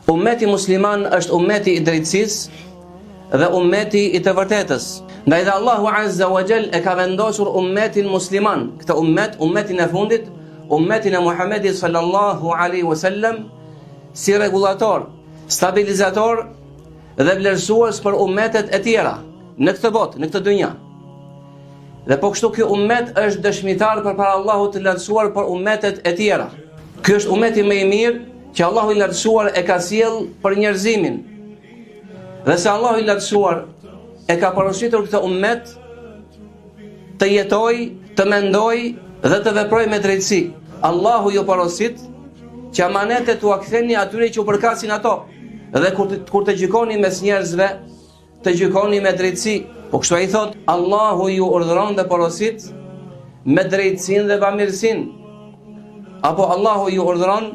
Ummeti musliman është ummeti i drejtësisë dhe ummeti i të vërtetës. Ndaj dhe Allahu Azza wa Jall e ka vendosur ummetin musliman, këtë ummetin e fundit, ummetin e Muhamedit sallallahu alaihi wasallam, si rregullator, stabilizator dhe vlerësues për ummetet e tjera në këtë botë, në këtë dynja. Dhe po kështu ky ummet është dëshmitar përpara Allahut të lartësuar për ummetet e tjera. Ky është ummeti më i mirë që Allahu i lartësuar e ka sjell për njerëzimin. Dhe se Allahu i lartësuar e ka porositur këtë ummet të jetojë, të mendojë dhe të veprojë me drejtësi. Allahu ju porosit që amanetet u ktheni atyre që u përkasin ato. Dhe kur të gjykoni mes njerëzve, të gjykoni me drejtësi. Po kështu ai thot, Allahu ju urdhëron dhe porosit me drejtësinë dhe bamirësinë. Apo Allahu ju urdhëron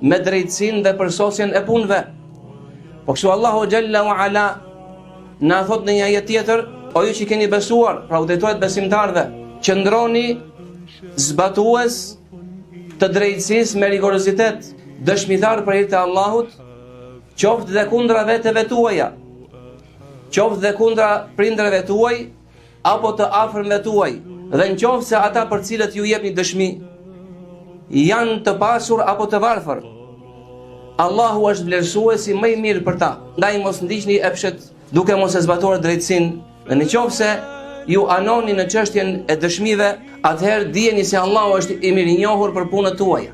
me drejtësinë dhe përsosjen e punëve. Po kështu Allahu Jalla wa Ala na thot në një ajet tjetër, o ju që keni besuar, pra u drejtohet besimtarëve, qëndroni zbatues të drejtësisë me rigorozitet, dëshmitar për hir të Allahut, qoftë dhe kundra veteve tuaja, qoftë dhe kundra prindërve tuaj, apo të afërmve tuaj, dhe në qoftë se ata për cilët ju jepni dëshmi janë të pasur apo të varfër, Allahu është vlerësuesi më i mirë për ta. Ndaj mos ndiqni epshet duke mos e zbatuar drejtësinë, dhe në qoftë se ju anoni në çështjen e dëshmive, atëherë dijeni se Allahu është i mirënjohur për punët tuaja.